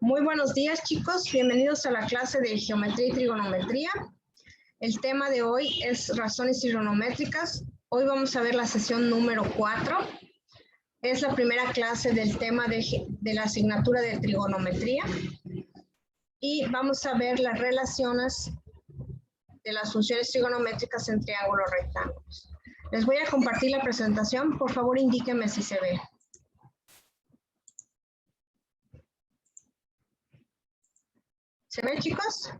Muy buenos días, chicos. Bienvenidos a la clase de geometría y trigonometría. El tema de hoy es razones trigonométricas. Hoy vamos a ver la sesión número 4. Es la primera clase del tema de la asignatura de trigonometría. Y vamos a ver las relaciones de las funciones trigonométricas en triángulos rectángulos. Les voy a compartir la presentación. Por favor, indíquenme si se ve. ¿Se ve, chicos?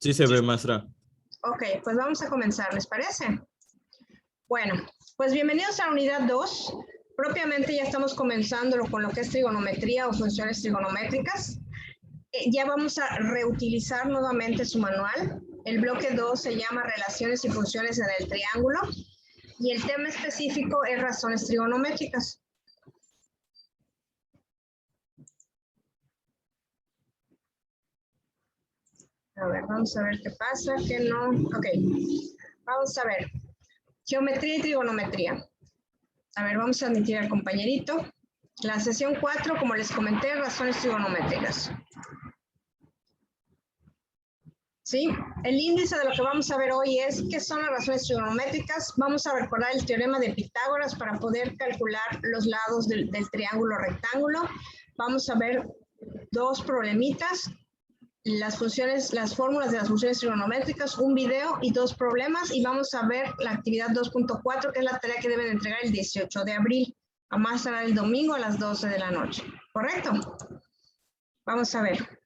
Sí se ve, maestra. Ok, pues vamos a comenzar, ¿les parece? Bueno, pues bienvenidos a la unidad 2. Propiamente ya estamos comenzando con lo que es trigonometría o funciones trigonométricas. Ya vamos a reutilizar nuevamente su manual. El bloque 2 se llama Relaciones y funciones en el triángulo. Y el tema específico es razones trigonométricas. A ver, vamos a ver qué pasa, qué no. Ok, vamos a ver. Geometría y trigonometría. A ver, vamos a admitir al compañerito. La sesión 4, como les comenté, razones trigonométricas. ¿Sí? El índice de lo que vamos a ver hoy es qué son las razones trigonométricas. Vamos a recordar el teorema de Pitágoras para poder calcular los lados del triángulo rectángulo. Vamos a ver dos problemitas. Las fórmulas de las funciones trigonométricas, un video y dos problemas, y vamos a ver la actividad 2.4, que es la tarea que deben entregar el 18 de abril, a más tardar el domingo a las 12 de la noche. ¿Correcto? Vamos a ver.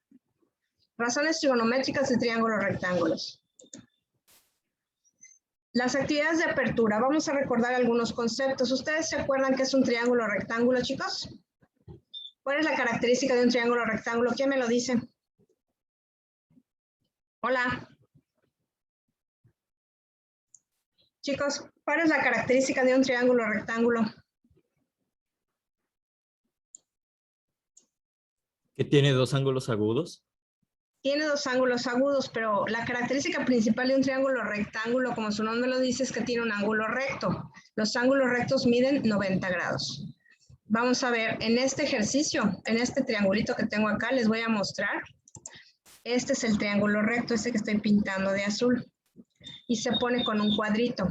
Razones trigonométricas de triángulos rectángulos. Las actividades de apertura. Vamos a recordar algunos conceptos. ¿Ustedes se acuerdan qué es un triángulo rectángulo, chicos? ¿Cuál es la característica de un triángulo rectángulo? ¿Quién me lo dice? Hola. Chicos, ¿cuál es la característica de un triángulo rectángulo? ¿Que tiene dos ángulos agudos? Tiene dos ángulos agudos, pero la característica principal de un triángulo rectángulo, como su nombre lo dice, es que tiene un ángulo recto. Los ángulos rectos miden 90 grados. Vamos a ver, en este ejercicio, en este triangulito que tengo acá, les voy a mostrar. Este es el triángulo recto, este que estoy pintando de azul. Y se pone con un cuadrito.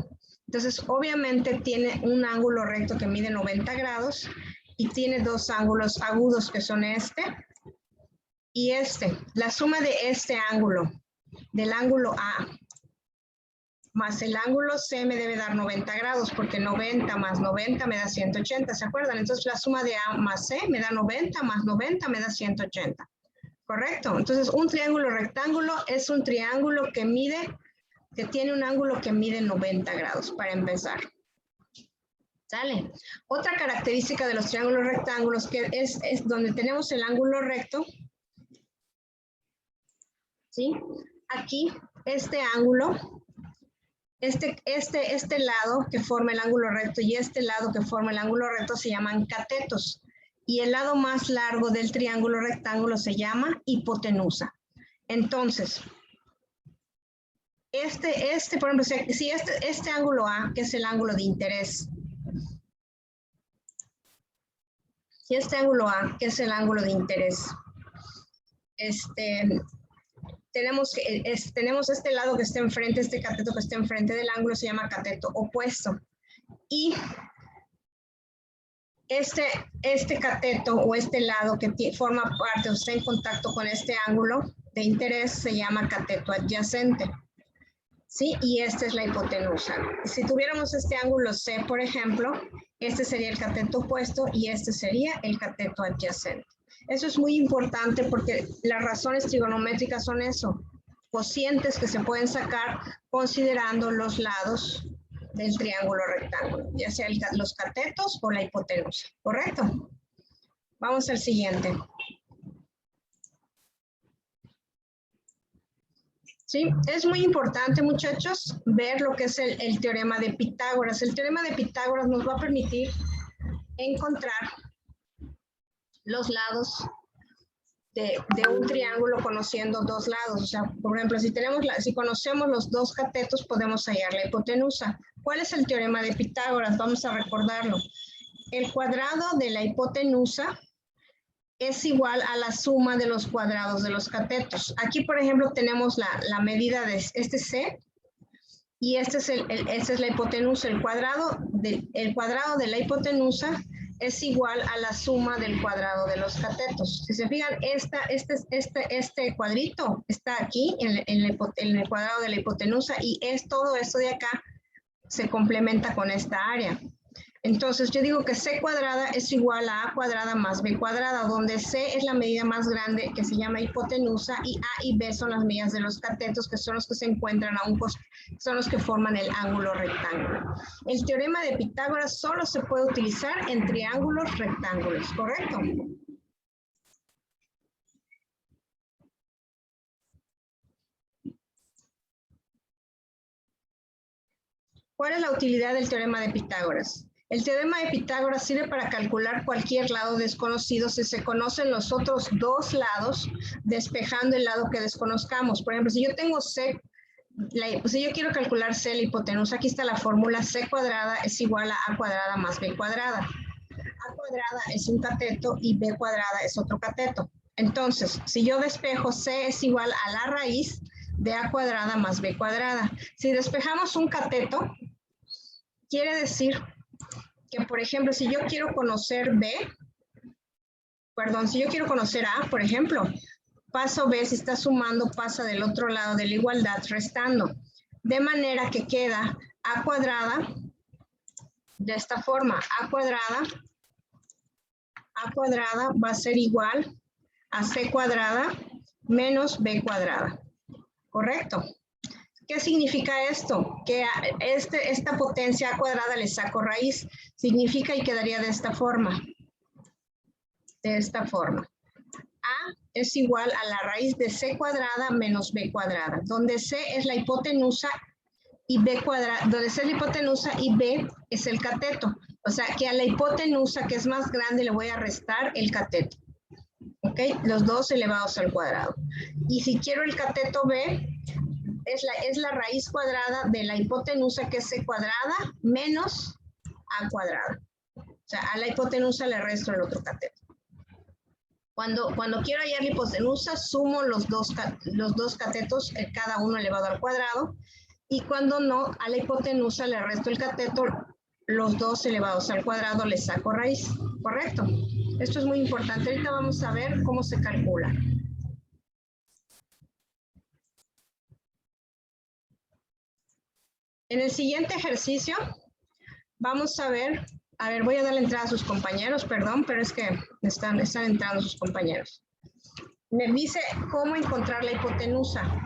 Entonces, obviamente tiene un ángulo recto que mide 90 grados y tiene dos ángulos agudos que son este y este. La suma de este ángulo, del ángulo A, más el ángulo C me debe dar 90 grados porque 90 más 90 me da 180, ¿se acuerdan? Entonces, la suma de A más C me da 90 más 90 me da 180. ¿Correcto? Entonces, un triángulo rectángulo es un triángulo que tiene un ángulo que mide 90 grados, para empezar. ¿Sale? Otra característica de los triángulos rectángulos que es donde tenemos el ángulo recto. ¿Sí? Aquí, este ángulo, este lado que forma el ángulo recto y este lado que forma el ángulo recto se llaman catetos. Y el lado más largo del triángulo rectángulo se llama hipotenusa. Entonces, por ejemplo, si este ángulo A, que es el ángulo de interés, si este ángulo A, que es el ángulo de interés, tenemos este lado que está enfrente, este cateto que está enfrente del ángulo se llama cateto opuesto. Y este cateto o este lado que forma parte o está en contacto con este ángulo de interés se llama cateto adyacente. ¿Sí? Y esta es la hipotenusa. Si tuviéramos este ángulo C, por ejemplo, este sería el cateto opuesto y este sería el cateto adyacente. Eso es muy importante porque las razones trigonométricas son eso, cocientes que se pueden sacar considerando los lados del triángulo rectángulo, ya sea los catetos o la hipotenusa, ¿correcto? Vamos al siguiente. Sí, es muy importante, muchachos, ver lo que es el teorema de Pitágoras. El teorema de Pitágoras nos va a permitir encontrar los lados de un triángulo conociendo dos lados. O sea, por ejemplo, si conocemos los dos catetos, podemos hallar la hipotenusa. ¿Cuál es el teorema de Pitágoras? Vamos a recordarlo. El cuadrado de la hipotenusa es igual a la suma de los cuadrados de los catetos. Aquí, por ejemplo, tenemos la medida de este C, y esta es la hipotenusa. El cuadrado de la hipotenusa es igual a la suma del cuadrado de los catetos. Si se fijan, este cuadrito está aquí en el cuadrado de la hipotenusa, y todo esto de acá se complementa con esta área. Entonces yo digo que C cuadrada es igual a cuadrada más B cuadrada, donde C es la medida más grande, que se llama hipotenusa, y A y B son las medidas de los catetos, que son los que se encuentran a un costado, son los que forman el ángulo rectángulo. El teorema de Pitágoras solo se puede utilizar en triángulos rectángulos, ¿correcto? ¿Cuál es la utilidad del teorema de Pitágoras? El teorema de Pitágoras sirve para calcular cualquier lado desconocido si se conocen los otros dos lados, despejando el lado que desconozcamos. Por ejemplo, si yo tengo C, si yo quiero calcular C, la hipotenusa, aquí está la fórmula: C cuadrada es igual a A cuadrada más B cuadrada. A cuadrada es un cateto y B cuadrada es otro cateto. Entonces, si yo despejo, C es igual a la raíz de A cuadrada más B cuadrada. Si despejamos un cateto, quiere decir que, por ejemplo, si yo quiero conocer si yo quiero conocer A, por ejemplo, paso B, si está sumando, pasa del otro lado de la igualdad restando. De manera que queda A cuadrada de esta forma: A cuadrada va a ser igual a C cuadrada menos B cuadrada. ¿Correcto? ¿Qué significa esto? Que a esta potencia A cuadrada le saco raíz. Significa, y quedaría de esta forma. De esta forma. A es igual a la raíz de C cuadrada menos B cuadrada, donde C es la hipotenusa y B cuadrada, donde C es la hipotenusa y B es el cateto. O sea, que a la hipotenusa, que es más grande, le voy a restar el cateto. ¿Ok? Los dos elevados al cuadrado. Y si quiero el cateto B, es la raíz cuadrada de la hipotenusa, que es C cuadrada menos A cuadrada. O sea, a la hipotenusa le resto el otro cateto. Cuando quiero hallar la hipotenusa, sumo los dos catetos, cada uno elevado al cuadrado. Y cuando no, a la hipotenusa le resto el cateto, los dos elevados al cuadrado, le saco raíz. ¿Correcto? Esto es muy importante. Ahorita vamos a ver cómo se calcula. En el siguiente ejercicio vamos a ver, voy a darle entrada a sus compañeros, perdón, pero es que están entrando sus compañeros. Me dice cómo encontrar la hipotenusa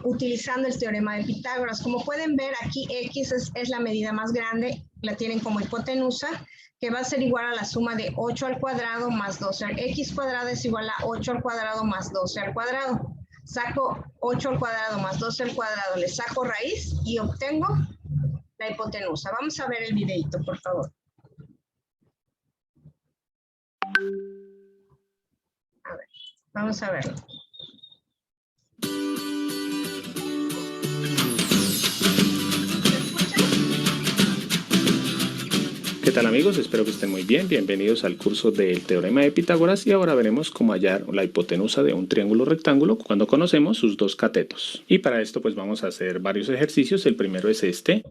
utilizando el teorema de Pitágoras. Como pueden ver, aquí X es la medida más grande, la tienen como hipotenusa, que va a ser igual a la suma de 8 al cuadrado más 12. X cuadrado es igual a 8 al cuadrado más 12 al cuadrado. Saco 8 al cuadrado más 12 al cuadrado, le saco raíz y obtengo la hipotenusa. Vamos a ver el videito, por favor. A ver, vamos a verlo. ¿Qué tal, amigos? Espero que estén muy bien. Bienvenidos al curso del teorema de Pitágoras, y ahora veremos cómo hallar la hipotenusa de un triángulo rectángulo cuando conocemos sus dos catetos. Y para esto pues vamos a hacer varios ejercicios. El primero es este.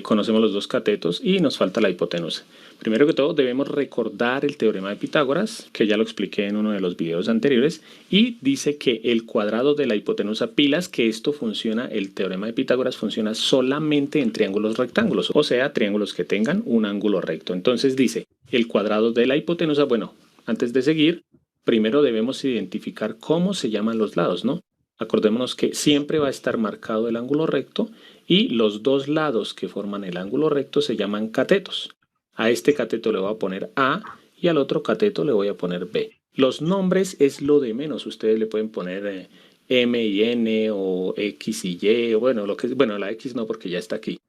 Conocemos los dos catetos y nos falta la hipotenusa. Primero que todo debemos recordar el teorema de Pitágoras, que ya lo expliqué en uno de los videos anteriores, y dice que el cuadrado de la hipotenusa, pilas, que esto funciona, el teorema de Pitágoras funciona solamente en triángulos rectángulos, o sea, triángulos que tengan un ángulo recto. Entonces dice, el cuadrado de la hipotenusa, bueno, antes de seguir, primero debemos identificar cómo se llaman los lados, ¿no? Acordémonos que siempre va a estar marcado el ángulo recto y los dos lados que forman el ángulo recto se llaman catetos. A este cateto le voy a poner A y al otro cateto le voy a poner B. Los nombres es lo de menos. Ustedes le pueden poner M y N o X y Y, o bueno, la X no, porque ya está aquí.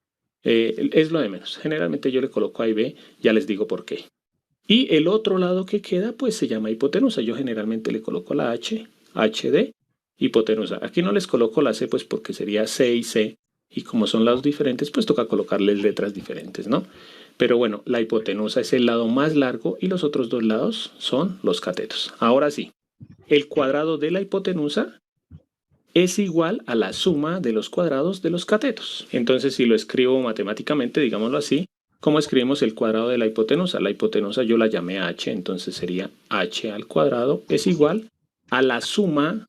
Es lo de menos. Generalmente yo le coloco A y B, ya les digo por qué. Y el otro lado que queda pues se llama hipotenusa. Yo generalmente le coloco la H, HD, hipotenusa. Aquí no les coloco la C pues porque sería C y C, y como son lados diferentes pues toca colocarles letras diferentes, ¿no? Pero bueno, la hipotenusa es el lado más largo y los otros dos lados son los catetos. Ahora sí, el cuadrado de la hipotenusa es igual a la suma de los cuadrados de los catetos. Entonces, si lo escribo matemáticamente, digámoslo así, ¿cómo escribimos el cuadrado de la hipotenusa? La hipotenusa yo la llamé h, entonces sería h al cuadrado es igual a la suma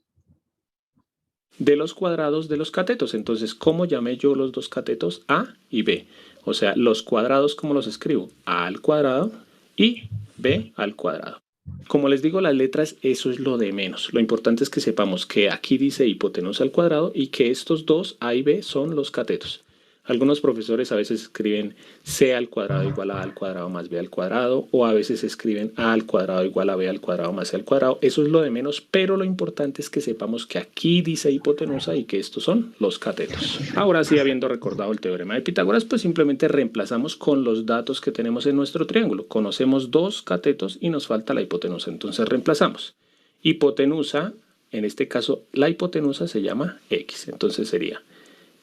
de los cuadrados de los catetos. Entonces, ¿cómo llamé yo los dos catetos? A y B. O sea, los cuadrados, ¿cómo los escribo? A al cuadrado y B al cuadrado. Como les digo, las letras, eso es lo de menos. Lo importante es que sepamos que aquí dice hipotenusa al cuadrado y que estos dos, A y B, son los catetos. Algunos profesores a veces escriben C al cuadrado igual a al cuadrado más B al cuadrado, o a veces escriben A al cuadrado igual a B al cuadrado más C al cuadrado. Eso es lo de menos, pero lo importante es que sepamos que aquí dice hipotenusa y que estos son los catetos. Ahora sí, habiendo recordado el teorema de Pitágoras, pues simplemente reemplazamos con los datos que tenemos en nuestro triángulo. Conocemos dos catetos y nos falta la hipotenusa, entonces reemplazamos. Hipotenusa, en este caso la hipotenusa se llama X, entonces sería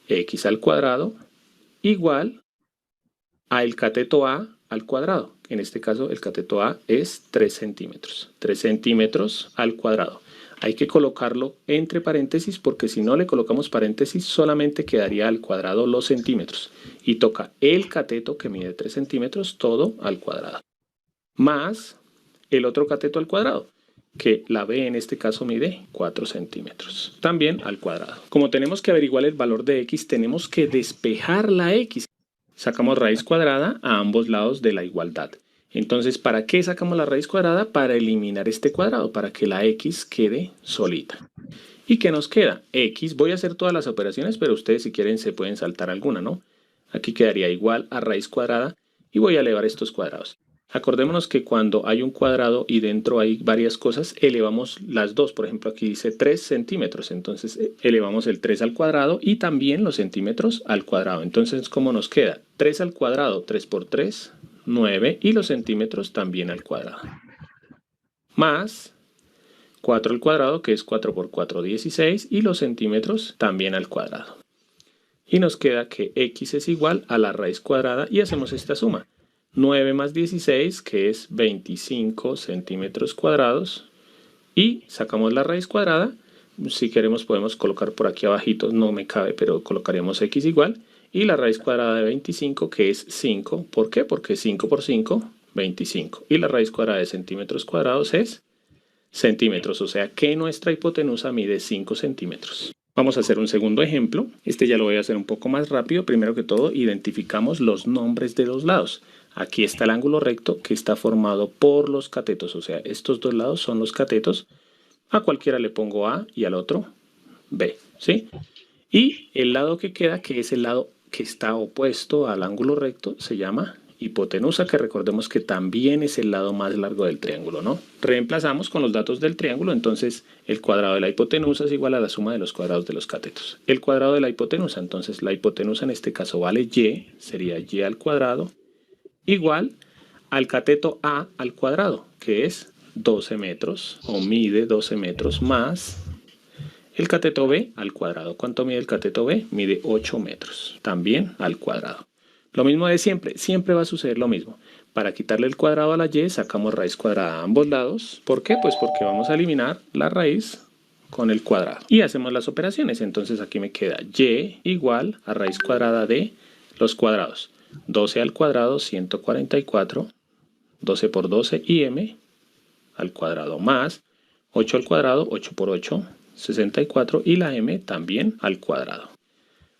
X al cuadrado igual a el cateto A al cuadrado. En este caso el cateto A es 3 centímetros. 3 centímetros al cuadrado. Hay que colocarlo entre paréntesis porque si no le colocamos paréntesis solamente quedaría al cuadrado los centímetros. Y toca el cateto que mide 3 centímetros todo al cuadrado. Más el otro cateto al cuadrado, que la B en este caso mide 4 centímetros, también al cuadrado. Como tenemos que averiguar el valor de X, tenemos que despejar la X. Sacamos raíz cuadrada a ambos lados de la igualdad. Entonces, ¿para qué sacamos la raíz cuadrada? Para eliminar este cuadrado, para que la X quede solita. ¿Y qué nos queda? X, voy a hacer todas las operaciones, pero ustedes si quieren se pueden saltar alguna, ¿no? Aquí quedaría igual a raíz cuadrada y voy a elevar estos cuadrados. Acordémonos que cuando hay un cuadrado y dentro hay varias cosas, elevamos las dos. Por ejemplo, aquí dice 3 centímetros, entonces elevamos el 3 al cuadrado y también los centímetros al cuadrado. Entonces, ¿cómo nos queda? 3 al cuadrado, 3 por 3, 9, y los centímetros también al cuadrado. Más 4 al cuadrado, que es 4 por 4, 16, y los centímetros también al cuadrado. Y nos queda que X es igual a la raíz cuadrada y hacemos esta suma. 9 más 16, que es 25 centímetros cuadrados, y sacamos la raíz cuadrada. Si queremos podemos colocar por aquí abajito, no me cabe, pero colocaríamos X igual, y la raíz cuadrada de 25, que es 5. ¿Por qué? Porque 5 por 5, 25. Y la raíz cuadrada de centímetros cuadrados es centímetros, o sea que nuestra hipotenusa mide 5 centímetros. Vamos a hacer un segundo ejemplo. Este ya lo voy a hacer un poco más rápido. Primero que todo, identificamos los nombres de los lados. Aquí está el ángulo recto que está formado por los catetos, o sea, estos dos lados son los catetos. A cualquiera le pongo A y al otro B, ¿sí? Y el lado que queda, que es el lado que está opuesto al ángulo recto, se llama hipotenusa, que recordemos que también es el lado más largo del triángulo, ¿no? Reemplazamos con los datos del triángulo, entonces el cuadrado de la hipotenusa es igual a la suma de los cuadrados de los catetos. El cuadrado de la hipotenusa, entonces la hipotenusa en este caso vale Y, sería Y al cuadrado, igual al cateto A al cuadrado, que es 12 metros, o mide 12 metros, más el cateto B al cuadrado. ¿Cuánto mide el cateto B? Mide 8 metros, también al cuadrado. Lo mismo de siempre, siempre va a suceder lo mismo. Para quitarle el cuadrado a la Y, sacamos raíz cuadrada a ambos lados. ¿Por qué? Pues porque vamos a eliminar la raíz con el cuadrado. Y hacemos las operaciones. Entonces aquí me queda Y igual a raíz cuadrada de los cuadrados. 12 al cuadrado, 144. 12 por 12 y M al cuadrado más 8 al cuadrado, 8 por 8, 64, y la M también al cuadrado.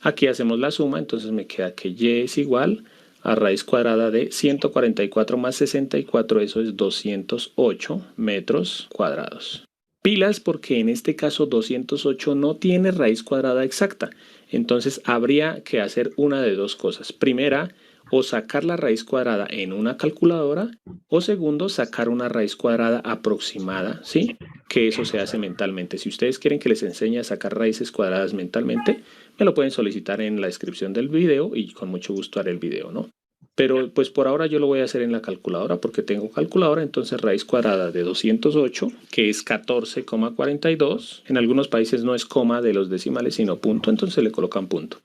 Aquí hacemos la suma, entonces me queda que Y es igual a raíz cuadrada de 144 más 64, eso es 208 metros cuadrados. Pilas porque en este caso 208 no tiene raíz cuadrada exacta, entonces habría que hacer una de dos cosas. Primera, o sacar la raíz cuadrada en una calculadora, o segundo, sacar una raíz cuadrada aproximada, ¿sí? Que eso se hace mentalmente. Si ustedes quieren que les enseñe a sacar raíces cuadradas mentalmente, me lo pueden solicitar en la descripción del video y con mucho gusto haré el video, ¿no? Pero pues por ahora yo lo voy a hacer en la calculadora porque tengo calculadora, entonces raíz cuadrada de 208, que es 14,42. En algunos países no es coma de los decimales, sino punto, entonces le colocan punto.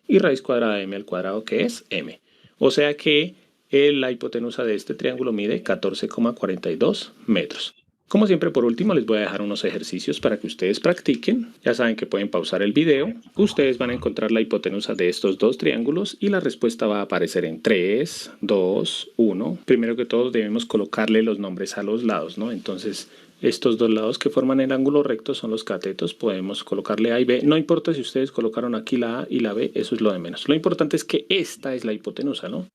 Y raíz cuadrada de m al cuadrado, que es m. O sea que La hipotenusa de este triángulo mide 14,42 metros. Como siempre, por último, les voy a dejar unos ejercicios para que ustedes practiquen. Ya saben que pueden pausar el video. Ustedes van a encontrar la hipotenusa de estos dos triángulos y la respuesta va a aparecer en 3, 2, 1. Primero que todo debemos colocarle los nombres a los lados, ¿no? Entonces, estos dos lados que forman el ángulo recto son los catetos. Podemos colocarle A y B. No importa si ustedes colocaron aquí la A y la B, eso es lo de menos. Lo importante es que esta es la hipotenusa, ¿no?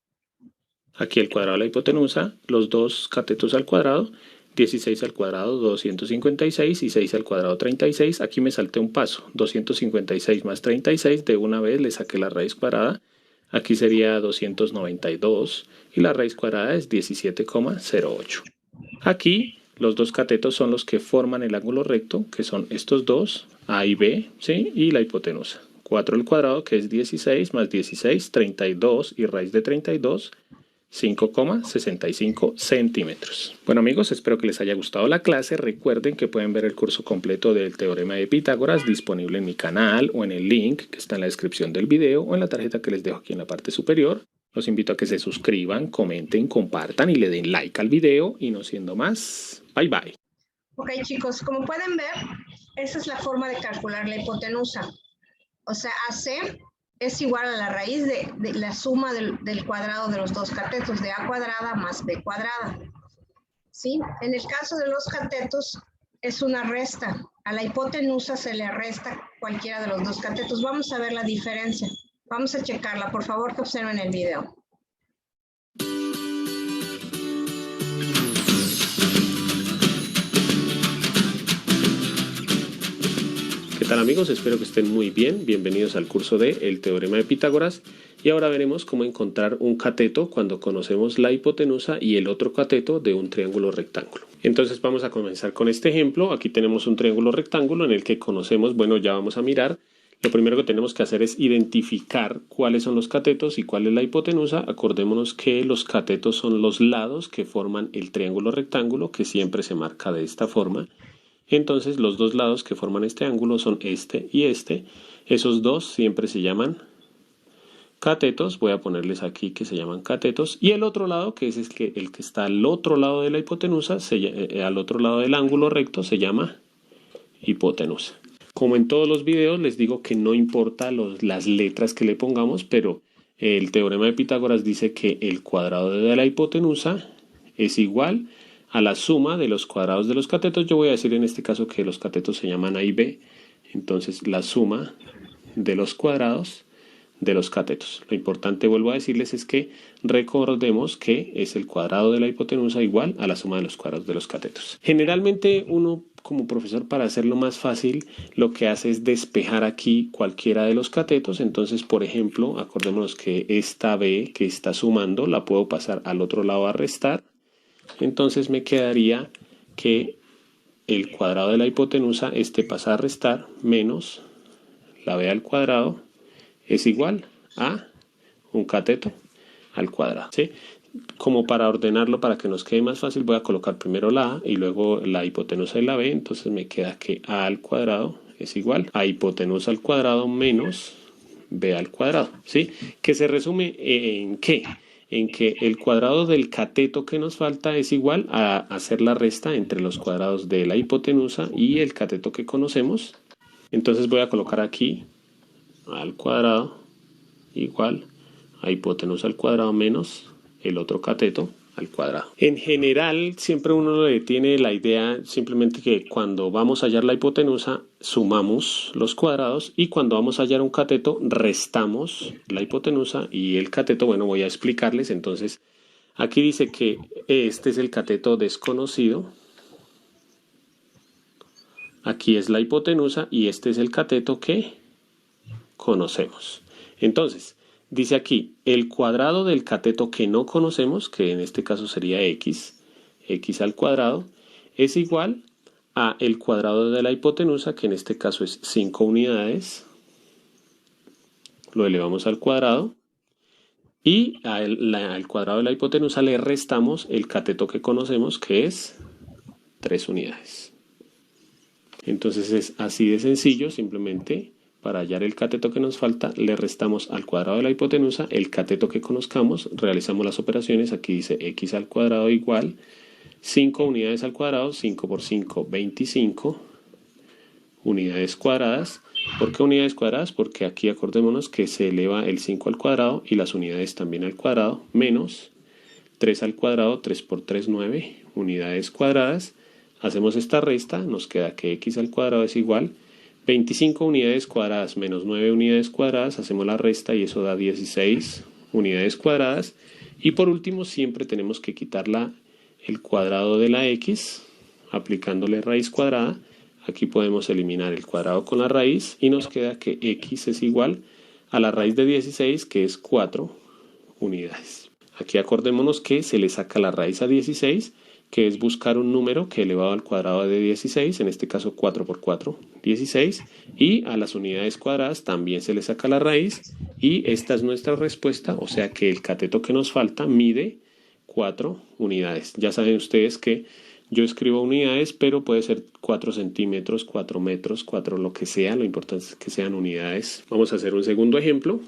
Aquí el cuadrado de la hipotenusa, los dos catetos al cuadrado, 16 al cuadrado 256 y 6 al cuadrado 36. Aquí me salté un paso, 256 más 36, de una vez le saqué la raíz cuadrada. Aquí sería 292 y la raíz cuadrada es 17,08. Aquí los dos catetos son los que forman el ángulo recto, que son estos dos, A y B, ¿sí? Y la hipotenusa. 4 al cuadrado, que es 16 más 16, 32 y raíz de 32, 5,65 centímetros. Bueno amigos, espero que les haya gustado la clase. Recuerden que pueden ver el curso completo del teorema de Pitágoras disponible en mi canal o en el link que está en la descripción del video o en la tarjeta que les dejo aquí en la parte superior. Los invito a que se suscriban, comenten, compartan y le den like al video. Y no siendo más, bye bye. Ok chicos, como pueden ver, esa es la forma de calcular la hipotenusa. O sea, AC es igual a la raíz de la suma del cuadrado de los dos catetos, de A cuadrada más B cuadrada. ¿Sí? En el caso de los catetos es una resta. A la hipotenusa se le resta cualquiera de los dos catetos. Vamos a ver la diferencia. Vamos a checarla. Por favor, que observen el video. ¿Qué tal amigos? Espero que estén muy bien. Bienvenidos al curso de El Teorema de Pitágoras. Y ahora veremos cómo encontrar un cateto cuando conocemos la hipotenusa y el otro cateto de un triángulo rectángulo. Entonces vamos a comenzar con este ejemplo. Aquí tenemos un triángulo rectángulo en el que conocemos, bueno, ya vamos a mirar. Lo primero que tenemos que hacer es identificar cuáles son los catetos y cuál es la hipotenusa. Acordémonos que los catetos son los lados que forman el triángulo rectángulo, que siempre se marca de esta forma. Entonces los dos lados que forman este ángulo son este y este. Esos dos siempre se llaman catetos. Voy a ponerles aquí que se llaman catetos. Y el otro lado, que es el que está al otro lado de la hipotenusa, al otro lado del ángulo recto, se llama hipotenusa. Como en todos los videos les digo que no importa las letras que le pongamos, pero el teorema de Pitágoras dice que el cuadrado de la hipotenusa es igual a la suma de los cuadrados de los catetos. Yo voy a decir en este caso que los catetos se llaman A y B. Entonces la suma de los cuadrados de los catetos. Lo importante, vuelvo a decirles, es que recordemos que es el cuadrado de la hipotenusa igual a la suma de los cuadrados de los catetos. Generalmente uno como profesor, para hacerlo más fácil, lo que hace es despejar aquí cualquiera de los catetos. Entonces, por ejemplo, acordémonos que esta B que está sumando la puedo pasar al otro lado a restar. Entonces me quedaría que el cuadrado de la hipotenusa, pasa a restar, menos la B al cuadrado, es igual a un cateto al cuadrado, ¿sí? Como para ordenarlo, para que nos quede más fácil, voy a colocar primero la A y luego la hipotenusa de la B. Entonces me queda que A al cuadrado es igual a hipotenusa al cuadrado menos B al cuadrado, ¿sí? Que se resume en ¿qué? En que el cuadrado del cateto que nos falta es igual a hacer la resta entre los cuadrados de la hipotenusa y el cateto que conocemos. Entonces voy a colocar aquí A al cuadrado igual a hipotenusa al cuadrado menos el otro cateto al cuadrado. En general, siempre uno le tiene la idea simplemente que cuando vamos a hallar la hipotenusa, sumamos los cuadrados, y cuando vamos a hallar un cateto, restamos la hipotenusa y el cateto. Bueno, voy a explicarles. Entonces, aquí dice que este es el cateto desconocido. Aquí es la hipotenusa y este es el cateto que conocemos. Entonces, dice aquí, el cuadrado del cateto que no conocemos, que en este caso sería x al cuadrado, es igual a el cuadrado de la hipotenusa, que en este caso es 5 unidades. Lo elevamos al cuadrado. Y al cuadrado de la hipotenusa le restamos el cateto que conocemos, que es 3 unidades. Entonces es así de sencillo. Simplemente para hallar el cateto que nos falta, le restamos al cuadrado de la hipotenusa el cateto que conozcamos, realizamos las operaciones, aquí dice x al cuadrado igual 5 unidades al cuadrado, 5 por 5, 25 unidades cuadradas. ¿Por qué unidades cuadradas? Porque aquí acordémonos que se eleva el 5 al cuadrado y las unidades también al cuadrado, menos 3 al cuadrado, 3 por 3, 9 unidades cuadradas. Hacemos esta resta, nos queda que x al cuadrado es igual 25 unidades cuadradas menos 9 unidades cuadradas, hacemos la resta y eso da 16 unidades cuadradas. Y por último siempre tenemos que quitar el cuadrado de la x aplicándole raíz cuadrada. Aquí podemos eliminar el cuadrado con la raíz y nos queda que x es igual a la raíz de 16, que es 4 unidades. Aquí acordémonos que se le saca la raíz a 16, que es buscar un número que elevado al cuadrado de 16, en este caso 4 por 4, 16, y a las unidades cuadradas también se le saca la raíz, y esta es nuestra respuesta, o sea que el cateto que nos falta mide 4 unidades. Ya saben ustedes que yo escribo unidades, pero puede ser 4 centímetros, 4 metros, 4 lo que sea, lo importante es que sean unidades. Vamos a hacer un segundo ejemplo.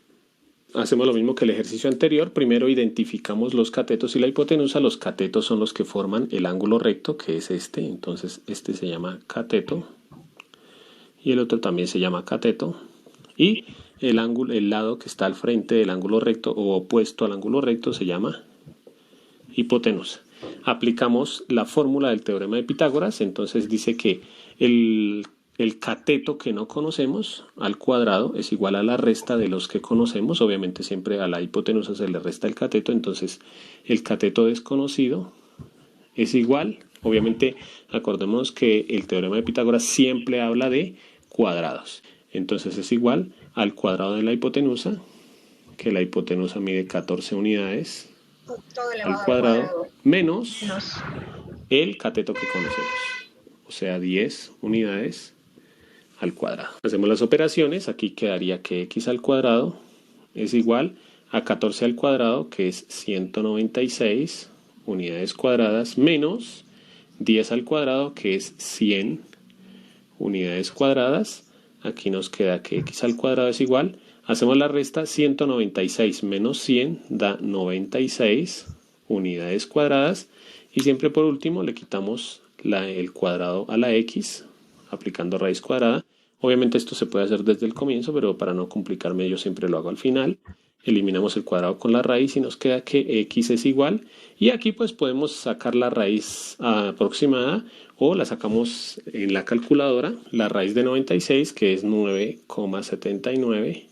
Hacemos lo mismo que el ejercicio anterior. Primero identificamos los catetos y la hipotenusa. Los catetos son los que forman el ángulo recto, que es este. Entonces este se llama cateto y el otro también se llama cateto. Y el lado que está al frente del ángulo recto o opuesto al ángulo recto se llama hipotenusa. Aplicamos la fórmula del teorema de Pitágoras. Entonces dice que el cateto que no conocemos al cuadrado es igual a la resta de los que conocemos. Obviamente siempre a la hipotenusa se le resta el cateto, entonces el cateto desconocido es igual. Obviamente acordémonos que el teorema de Pitágoras siempre habla de cuadrados. Entonces es igual al cuadrado de la hipotenusa, que la hipotenusa mide 14 unidades al cuadrado, menos el cateto que conocemos, o sea 10 unidades al cuadrado. Hacemos las operaciones, aquí quedaría que x al cuadrado es igual a 14 al cuadrado, que es 196 unidades cuadradas, menos 10 al cuadrado, que es 100 unidades cuadradas. Aquí nos queda que x al cuadrado es igual, hacemos la resta, 196 menos 100 da 96 unidades cuadradas, y siempre por último le quitamos el cuadrado a la x aplicando raíz cuadrada. Obviamente esto se puede hacer desde el comienzo, pero para no complicarme yo siempre lo hago al final. Eliminamos el cuadrado con la raíz y nos queda que x es igual. Y aquí pues podemos sacar la raíz aproximada o la sacamos en la calculadora. La raíz de 96, que es 9,79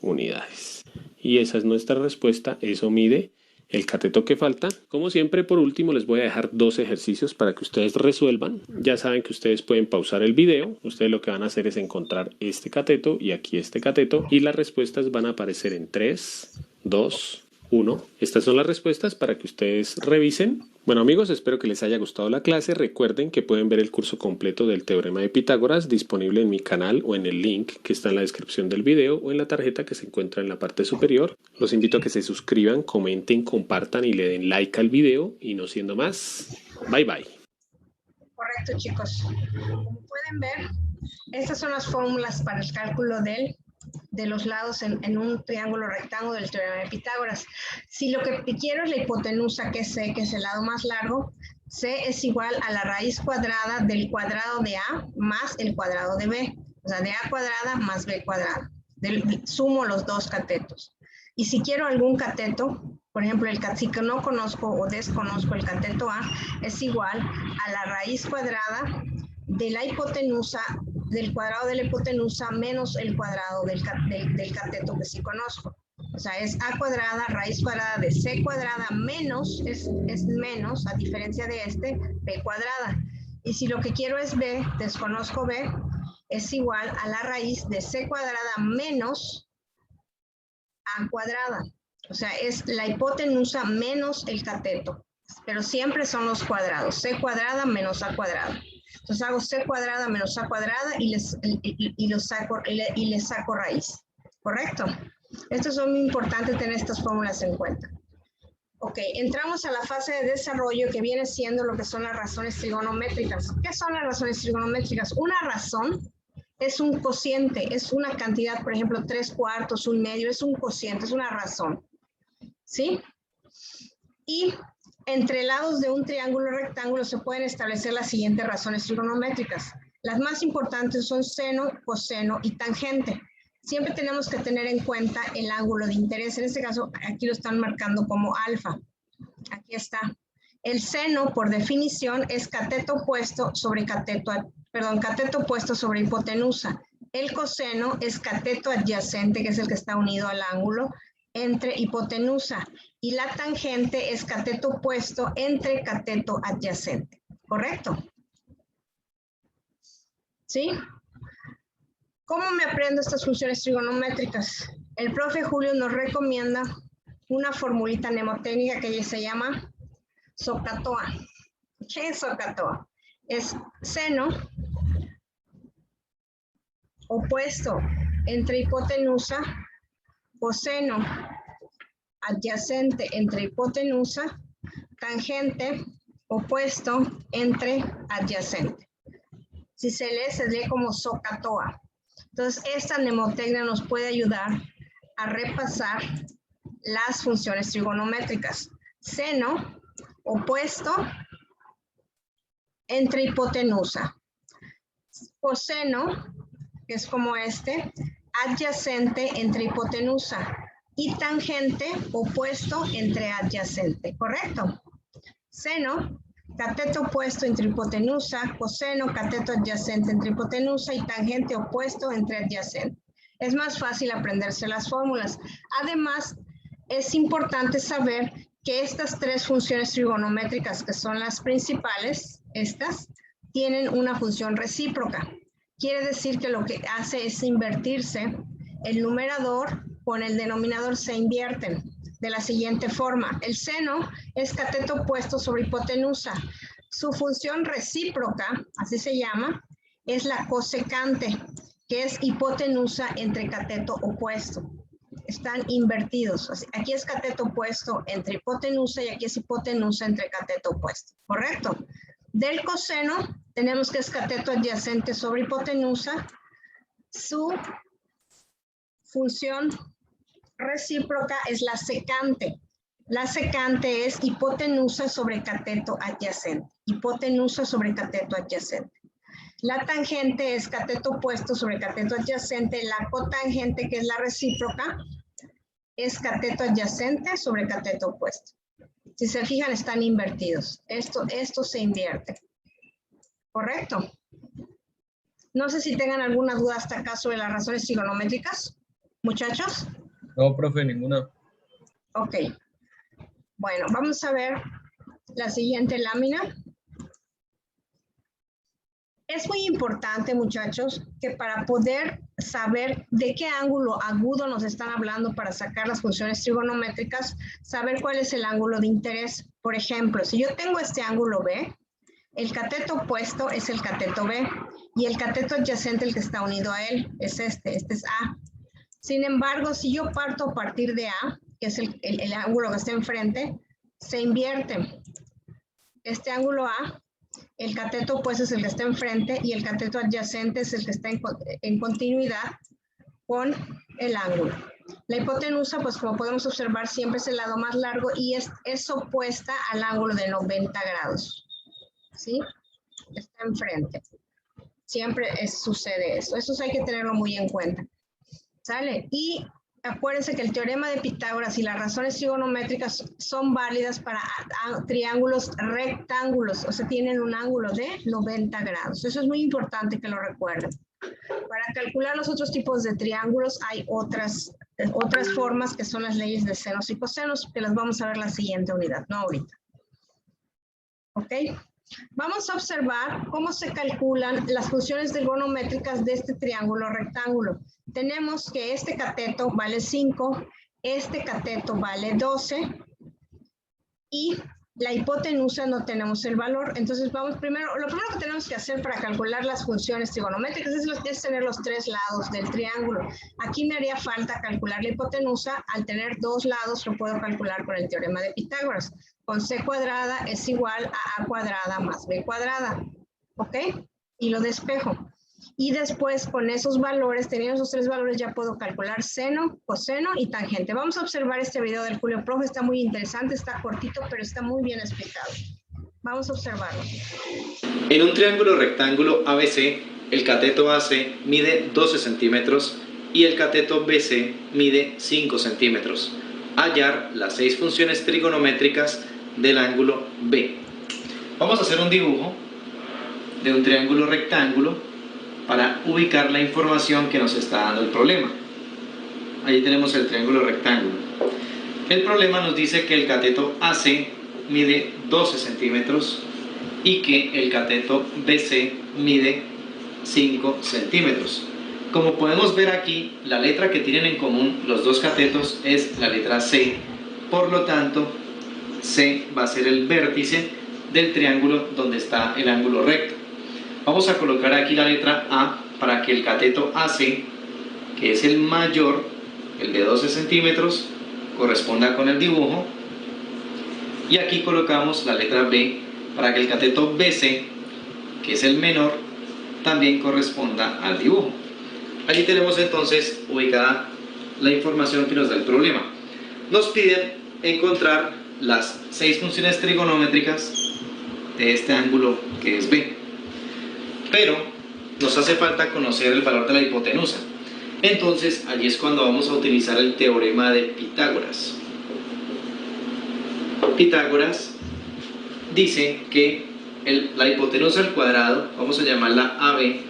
unidades. Y esa es nuestra respuesta. Eso mide el cateto que falta. Como siempre, por último les voy a dejar 2 ejercicios para que ustedes resuelvan. Ya saben que ustedes pueden pausar el video. Ustedes lo que van a hacer es encontrar este cateto y aquí este cateto, y las respuestas van a aparecer en 3, 2, 1. Estas son las respuestas para que ustedes revisen. Bueno amigos, espero que les haya gustado la clase. Recuerden que pueden ver el curso completo del teorema de Pitágoras disponible en mi canal o en el link que está en la descripción del video o en la tarjeta que se encuentra en la parte superior. Los invito a que se suscriban, comenten, compartan y le den like al video. Y no siendo más, bye bye. Correcto, chicos. Como pueden ver, estas son las fórmulas para el cálculo de los lados en un triángulo rectángulo del teorema de Pitágoras. Si lo que quiero es la hipotenusa, que es C, que es el lado más largo, C es igual a la raíz cuadrada del cuadrado de A más el cuadrado de B. O sea, de A cuadrada más B cuadrada. Sumo los dos catetos. Y si quiero algún cateto, por ejemplo, si que no conozco o desconozco el cateto A, es igual a la raíz cuadrada de la hipotenusa, del cuadrado de la hipotenusa menos el cuadrado del cateto que sí conozco. O sea, es A cuadrada, raíz cuadrada de C cuadrada menos, es menos, a diferencia de B cuadrada. Y si lo que quiero es B, desconozco B, es igual a la raíz de C cuadrada menos A cuadrada. O sea, es la hipotenusa menos el cateto. Pero siempre son los cuadrados. C cuadrada menos A cuadrada. Entonces hago C cuadrada menos A cuadrada y les saco raíz. ¿Correcto? Esto es muy importante tener estas fórmulas en cuenta. Ok, entramos a la fase de desarrollo que viene siendo lo que son las razones trigonométricas. ¿Qué son las razones trigonométricas? Una razón es un cociente, es una cantidad, por ejemplo, 3/4, 1/2, es un cociente, es una razón, ¿sí? Y entre lados de un triángulo rectángulo se pueden establecer las siguientes razones trigonométricas. Las más importantes son seno, coseno y tangente. Siempre tenemos que tener en cuenta el ángulo de interés. En este caso, aquí lo están marcando como alfa. Aquí está. El seno, por definición, es cateto opuesto sobre cateto opuesto sobre hipotenusa. El coseno es cateto adyacente, que es el que está unido al ángulo, entre hipotenusa. Y la tangente es cateto opuesto entre cateto adyacente. ¿Correcto? ¿Sí? ¿Cómo me aprendo estas funciones trigonométricas? El profe Julio nos recomienda una formulita mnemotécnica que se llama SOHCAHTOA. ¿Qué es SOHCAHTOA? Es seno opuesto entre hipotenusa, coseno adyacente entre hipotenusa, tangente opuesto entre adyacente. Si se lee como SOHCAHTOA. Entonces, esta mnemotecnia nos puede ayudar a repasar las funciones trigonométricas. Seno opuesto entre hipotenusa. Coseno, que es como este, adyacente entre hipotenusa. Y tangente opuesto entre adyacente, ¿correcto? Seno, cateto opuesto entre hipotenusa, coseno, cateto adyacente entre hipotenusa y tangente opuesto entre adyacente. Es más fácil aprenderse las fórmulas. Además, es importante saber que estas tres funciones trigonométricas, que son las principales, estas, tienen una función recíproca. Quiere decir que lo que hace es invertirse. El numerador con el denominador se invierten de la siguiente forma. El seno es cateto opuesto sobre hipotenusa. Su función recíproca, así se llama, es la cosecante, que es hipotenusa entre cateto opuesto. Están invertidos. Aquí es cateto opuesto entre hipotenusa y aquí es hipotenusa entre cateto opuesto. ¿Correcto? Del coseno tenemos que es cateto adyacente sobre hipotenusa. Su función recíproca es la secante. La secante es hipotenusa sobre cateto adyacente. Hipotenusa sobre cateto adyacente. La tangente es cateto opuesto sobre cateto adyacente. La cotangente, que es la recíproca, es cateto adyacente sobre cateto opuesto. Si se fijan, están invertidos. Esto se invierte. ¿Correcto? No sé si tengan alguna duda hasta acá sobre las razones trigonométricas, muchachos. No, profe, ninguna. Ok. Bueno, vamos a ver la siguiente lámina. Es muy importante, muchachos, que para poder saber de qué ángulo agudo nos están hablando para sacar las funciones trigonométricas, saber cuál es el ángulo de interés. Por ejemplo, si yo tengo este ángulo B, el cateto opuesto es el cateto B y el cateto adyacente, el que está unido a él, es este es A. Sin embargo, si yo parto a partir de A, que es el ángulo que está enfrente, se invierte. Este ángulo A, el cateto opuesto es el que está enfrente y el cateto adyacente es el que está en continuidad con el ángulo. La hipotenusa, pues como podemos observar, siempre es el lado más largo y es opuesta al ángulo de 90 grados. ¿Sí? Está enfrente. Siempre sucede eso. Eso hay que tenerlo muy en cuenta. ¿Sale? Y acuérdense que el teorema de Pitágoras y las razones trigonométricas son válidas para triángulos rectángulos, o sea, tienen un ángulo de 90 grados. Eso es muy importante que lo recuerden. Para calcular los otros tipos de triángulos hay otras formas que son las leyes de senos y cosenos, que las vamos a ver en la siguiente unidad, no ahorita. ¿Ok? Vamos a observar cómo se calculan las funciones trigonométricas de este triángulo rectángulo. Tenemos que este cateto vale 5, este cateto vale 12 y la hipotenusa no tenemos el valor. Entonces lo primero que tenemos que hacer para calcular las funciones trigonométricas es tener los tres lados del triángulo. Aquí me haría falta calcular la hipotenusa. Al tener dos lados lo puedo calcular con el teorema de Pitágoras. Con c cuadrada es igual a cuadrada más b cuadrada. ¿Ok? Y lo despejo. Y después con esos valores, teniendo esos tres valores, ya puedo calcular seno, coseno y tangente. Vamos a observar este video del Julio Profe, está muy interesante, está cortito, pero está muy bien explicado. Vamos a observarlo. En un triángulo rectángulo ABC, el cateto AC mide 12 centímetros y el cateto BC mide 5 centímetros. Hallar las 6 funciones trigonométricas del ángulo B. Vamos a hacer un dibujo de un triángulo rectángulo para ubicar la información que nos está dando el problema. Ahí tenemos el triángulo rectángulo. El problema nos dice que el cateto AC mide 12 centímetros y que el cateto BC mide 5 centímetros. Como podemos ver aquí, la letra que tienen en común los dos catetos es la letra C. Por lo tanto, C va a ser el vértice del triángulo donde está el ángulo recto. Vamos a colocar aquí la letra A para que el cateto AC, que es el mayor, el de 12 centímetros, corresponda con el dibujo. Y aquí colocamos la letra B para que el cateto BC, que es el menor, también corresponda al dibujo. Allí tenemos entonces ubicada la información que nos da el problema. Nos piden encontrar las 6 funciones trigonométricas de este ángulo que es B. Pero nos hace falta conocer el valor de la hipotenusa. Entonces allí es cuando vamos a utilizar el teorema de Pitágoras. Pitágoras dice que la hipotenusa al cuadrado, vamos a llamarla AB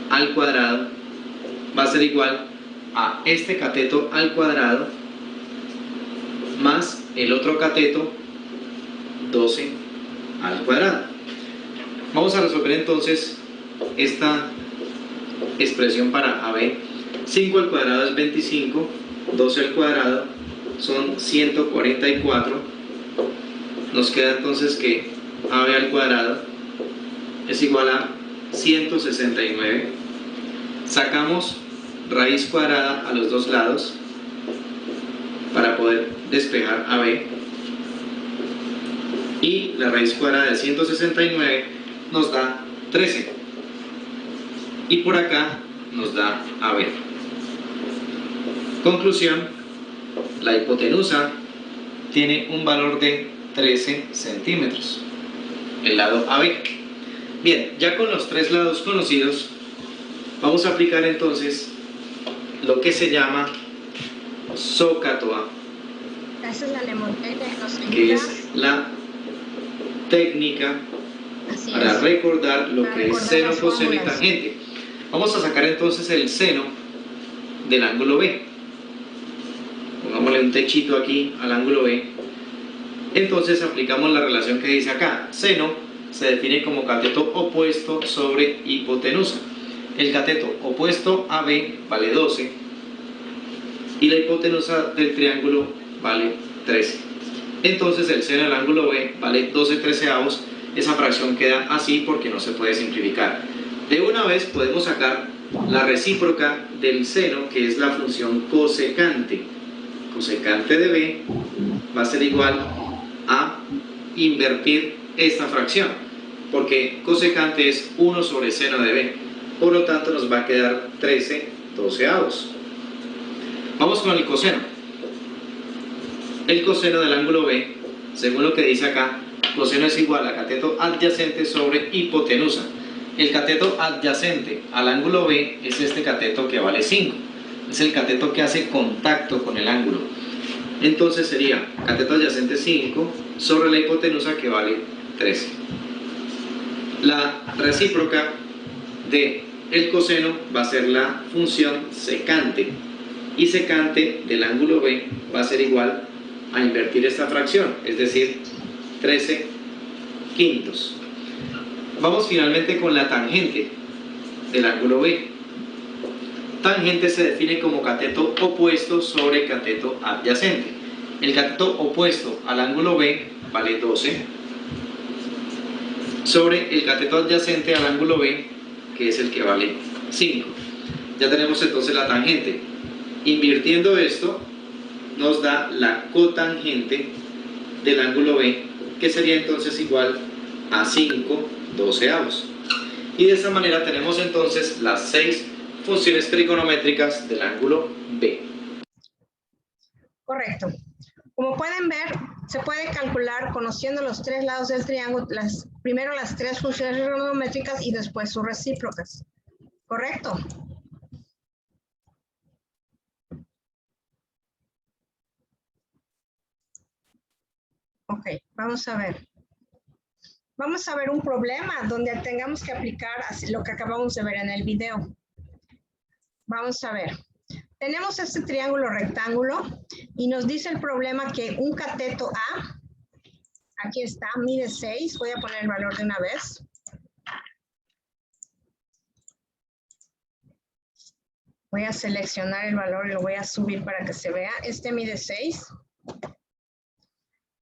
al cuadrado, va a ser igual a este cateto al cuadrado más el otro cateto 12 al cuadrado. Vamos a resolver entonces esta expresión para AB. 5 al cuadrado es 25, 12 al cuadrado son 144. Nos queda entonces que AB al cuadrado es igual a 169. Sacamos raíz cuadrada a los dos lados para poder despejar AB. Y la raíz cuadrada de 169 nos da 13. Y por acá nos da AB. Conclusión, la hipotenusa tiene un valor de 13 centímetros. El lado AB. Bien, ya con los tres lados conocidos, vamos a aplicar entonces lo que se llama SOHCAHTOA, que es la técnica para recordar lo que es seno, coseno y tangente. Vamos a sacar entonces el seno del ángulo B. Pongámosle un techito aquí al ángulo B. Entonces aplicamos la relación que dice acá. Seno se define como cateto opuesto sobre hipotenusa. El cateto opuesto a B vale 12 y la hipotenusa del triángulo vale 13. Entonces el seno del ángulo B vale 12/13. Esa fracción queda así porque no se puede simplificar. De una vez podemos sacar la recíproca del seno, que es la función cosecante. Cosecante de B va a ser igual a invertir esta fracción, porque cosecante es 1 sobre seno de B. Por lo tanto nos va a quedar 13/12. Vamos con el coseno. El coseno del ángulo B, según lo que dice acá, coseno es igual a cateto adyacente sobre hipotenusa. El cateto adyacente al ángulo B es este cateto que vale 5. Es el cateto que hace contacto con el ángulo. Entonces sería cateto adyacente 5 sobre la hipotenusa que vale 13. La recíproca de el coseno va a ser la función secante. Y secante del ángulo B va a ser igual a invertir esta fracción, es decir, 13/5. Vamos finalmente con la tangente del ángulo B. Tangente se define como cateto opuesto sobre cateto adyacente. El cateto opuesto al ángulo B vale 12 sobre el cateto adyacente al ángulo B, que es el que vale 5. Ya tenemos entonces la tangente. Invirtiendo esto nos da la cotangente del ángulo B, que sería entonces igual a 5/12. Y de esa manera tenemos entonces las 6 funciones trigonométricas del ángulo B. Correcto. Como pueden ver, se puede calcular conociendo los 3 lados del triángulo, primero las 3 funciones trigonométricas y después sus recíprocas. ¿Correcto? Ok, vamos a ver. Vamos a ver un problema donde tengamos que aplicar lo que acabamos de ver en el video. Vamos a ver. Tenemos este triángulo rectángulo y nos dice el problema que un cateto A, aquí está, mide 6. Voy a poner el valor de una vez. Voy a seleccionar el valor y lo voy a subir para que se vea. Este mide 6.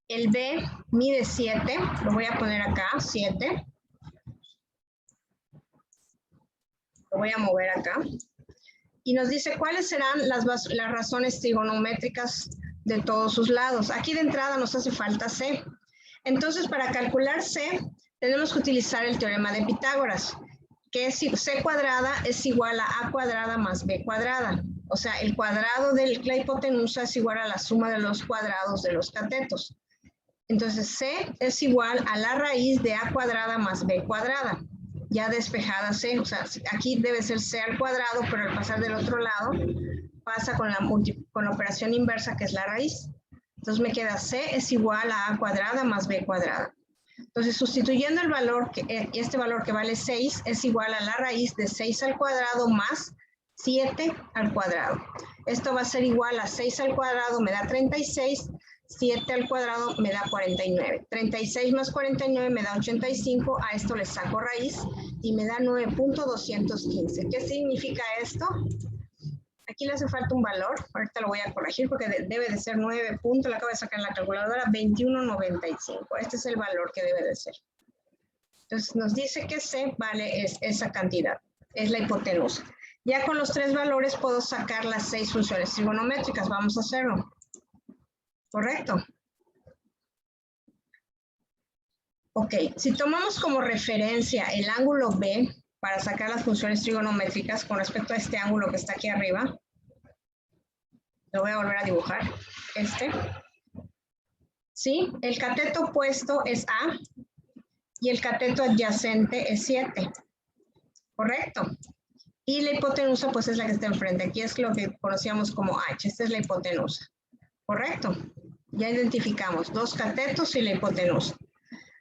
El B mide 7. Lo voy a poner acá, 7. Lo voy a mover acá. Y nos dice cuáles serán las razones trigonométricas de todos sus lados. Aquí de entrada nos hace falta C. Entonces, para calcular C, tenemos que utilizar el teorema de Pitágoras, que es C cuadrada es igual a A cuadrada más B cuadrada. O sea, el cuadrado de la hipotenusa es igual a la suma de los cuadrados de los catetos. Entonces, C es igual a la raíz de A cuadrada más B cuadrada. Ya despejada C, o sea, aquí debe ser C al cuadrado, pero al pasar del otro lado, pasa con la operación inversa, que es la raíz. Entonces me queda C es igual a A cuadrada más B cuadrada. Entonces, sustituyendo el valor, este valor que vale 6, es igual a la raíz de 6 al cuadrado más 7 al cuadrado. Esto va a ser igual a 6 al cuadrado, me da 36, 7 al cuadrado me da 49. 36 más 49 me da 85, a esto le saco raíz y me da 9.215. ¿Qué significa esto? Aquí le hace falta un valor, ahorita lo voy a corregir porque debe de ser 9 puntos, lo acabo de sacar en la calculadora, 21.95. Este es el valor que debe de ser. Entonces nos dice que C vale esa cantidad, es la hipotenusa. Ya con los 3 valores puedo sacar las 6 funciones trigonométricas, vamos a hacerlo. ¿Correcto? Ok, si tomamos como referencia el ángulo B para sacar las funciones trigonométricas con respecto a este ángulo que está aquí arriba, lo voy a volver a dibujar, ¿sí? El cateto opuesto es A y el cateto adyacente es 7, ¿correcto? Y la hipotenusa pues es la que está enfrente, aquí es lo que conocíamos como H, esta es la hipotenusa, ¿correcto? Ya identificamos 2 catetos y la hipotenusa.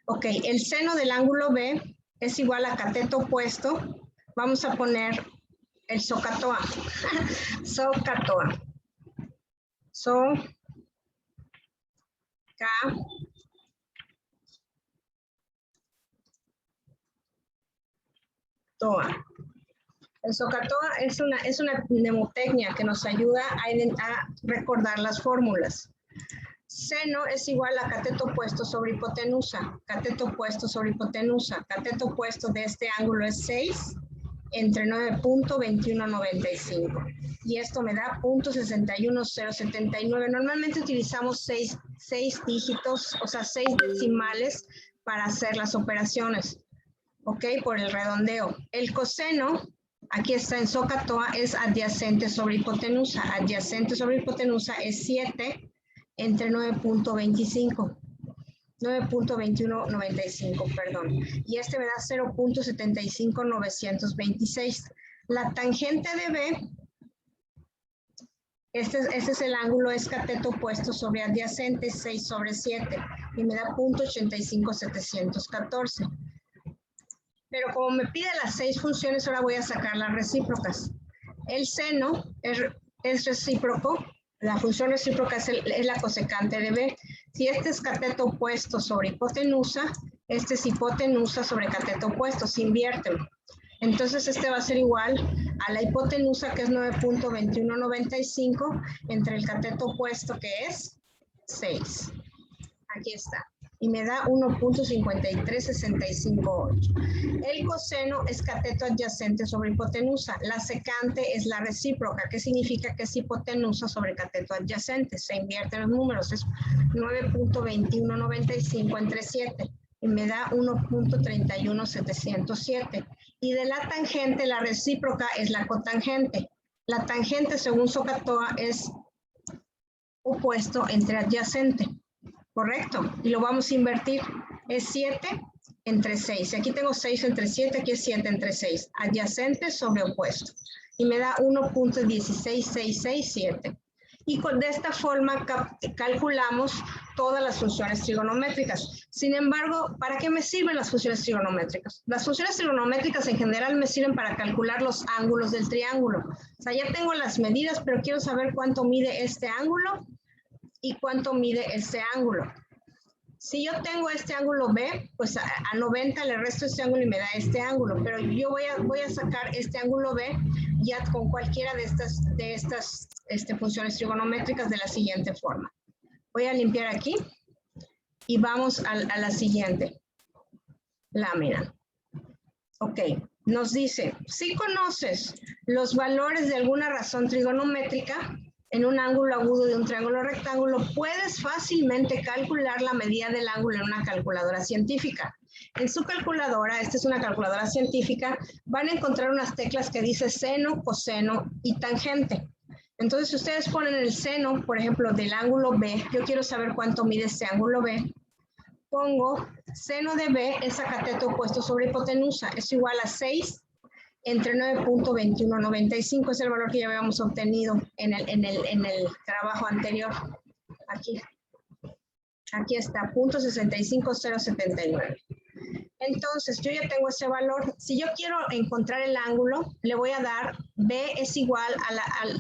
Ok, el seno del ángulo B es igual a cateto opuesto. Vamos a poner el SOHCAHTOA. SOHCAHTOA. SOHCAHTOA. El SOHCAHTOA es una mnemotecnia que nos ayuda a recordar las fórmulas. Seno es igual a cateto opuesto sobre hipotenusa, cateto opuesto sobre hipotenusa, cateto opuesto de este ángulo es 6 entre 9.2195 y esto me da 0.61079. Normalmente utilizamos 6 dígitos, o sea 6 decimales para hacer las operaciones, ¿ok? Por el redondeo. El coseno, aquí está en SOHCAHTOA, es adyacente sobre hipotenusa. Adyacente sobre hipotenusa es 7 entre 9.25, 9.2195, perdón. Y este me da 0.75926. La tangente de B, este es el ángulo, es cateto opuesto sobre adyacente, 6 sobre 7, y me da 0.85714. Pero como me pide las 6 funciones, ahora voy a sacar las recíprocas. El seno es recíproco. La función recíproca es la cosecante de B. Si este es cateto opuesto sobre hipotenusa, este es hipotenusa sobre cateto opuesto, se invierten. Entonces este va a ser igual a la hipotenusa, que es 9.2195, entre el cateto opuesto, que es 6. Aquí está. Y me da 1.53658. El coseno es cateto adyacente sobre hipotenusa. La secante es la recíproca, que significa que es hipotenusa sobre cateto adyacente. Se invierten los números, es 9.2195 entre 7. y me da 1.31707. Y de la tangente, la recíproca es la cotangente. La tangente, según SOHCAHTOA, es opuesto entre adyacente. ¿Correcto? Y lo vamos a invertir. Es 7 entre 6. Aquí tengo 6 entre 7, aquí es 7 entre 6. Adyacente sobre opuesto. Y me da 1.16667. Y de esta forma calculamos todas las funciones trigonométricas. Sin embargo, ¿para qué me sirven las funciones trigonométricas? Las funciones trigonométricas en general me sirven para calcular los ángulos del triángulo. O sea, ya tengo las medidas, pero quiero saber cuánto mide este ángulo y cuánto mide este ángulo. Si yo tengo este ángulo B, pues a 90 le resto este ángulo y me da este ángulo, pero yo voy a sacar este ángulo B ya con cualquiera de estas funciones trigonométricas de la siguiente forma. Voy a limpiar aquí y vamos a la siguiente lámina. Ok, nos dice, si conoces los valores de alguna razón trigonométrica, en un ángulo agudo de un triángulo rectángulo, puedes fácilmente calcular la medida del ángulo en una calculadora científica. En su calculadora, esta es una calculadora científica, van a encontrar unas teclas que dice seno, coseno y tangente. Entonces, si ustedes ponen el seno, por ejemplo, del ángulo B, yo quiero saber cuánto mide este ángulo B, pongo seno de B es a cateto opuesto sobre hipotenusa, es igual a 6 entre 9.2195, es el valor que ya habíamos obtenido en el trabajo anterior. Aquí está, 0.65079. Entonces, yo ya tengo ese valor. Si yo quiero encontrar el ángulo, le voy a dar B es igual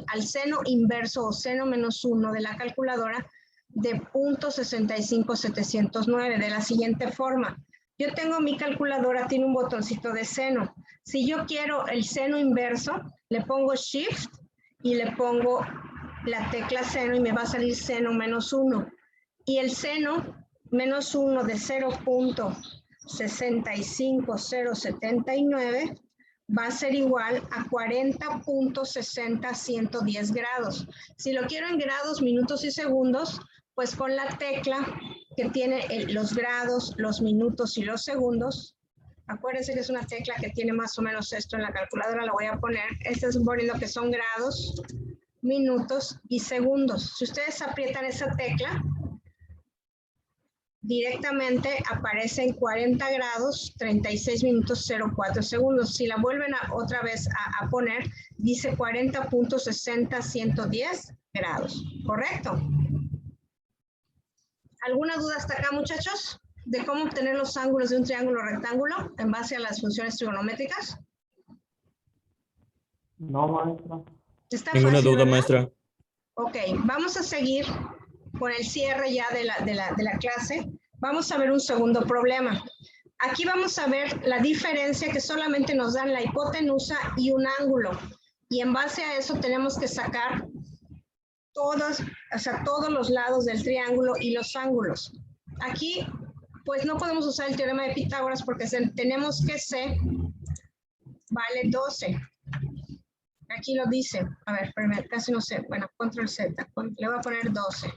al seno inverso o seno menos 1 de la calculadora de 0.65709, de la siguiente forma. Yo tengo mi calculadora, tiene un botoncito de seno. Si yo quiero el seno inverso, le pongo Shift y le pongo la tecla seno y me va a salir seno menos 1. Y el seno menos 1 de 0.65079 va a ser igual a 40.60110 grados. Si lo quiero en grados, minutos y segundos, pues con la tecla que tiene los grados, los minutos y los segundos, acuérdense que es una tecla que tiene más o menos esto en la calculadora, la voy a poner. Este es poniendo que son grados, minutos y segundos. Si ustedes aprietan esa tecla, directamente aparece en 40 grados, 36 minutos 04 segundos. Si la vuelven otra vez a poner, dice 40.60110 grados. ¿Correcto? ¿Alguna duda hasta acá, muchachos? De cómo obtener los ángulos de un triángulo rectángulo en base a las funciones trigonométricas. No, maestra. Ninguna duda, ¿verdad? maestra. Ok, vamos a seguir con el cierre ya de la clase. Vamos a ver un segundo problema. Aquí vamos a ver la diferencia que solamente nos dan la hipotenusa y un ángulo. Y en base a eso tenemos que sacar todos los lados del triángulo y los ángulos. Aquí, pues no podemos usar el teorema de Pitágoras porque tenemos que C vale 12. Aquí lo dice. A ver, espérame, casi no sé. Bueno, control Z. Le voy a poner 12.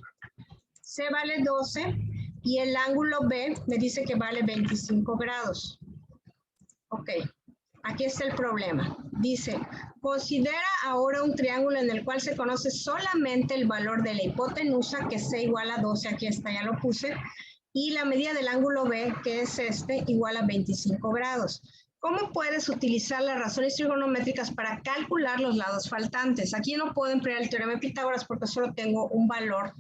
C vale 12 y el ángulo B me dice que vale 25 grados. Ok. Aquí está el problema. Dice, considera ahora un triángulo en el cual se conoce solamente el valor de la hipotenusa, que es C igual a 12, aquí está, ya lo puse, y la medida del ángulo B, que es igual a 25 grados. ¿Cómo puedes utilizar las razones trigonométricas para calcular los lados faltantes? Aquí no puedo emplear el teorema de Pitágoras porque solo tengo un valor,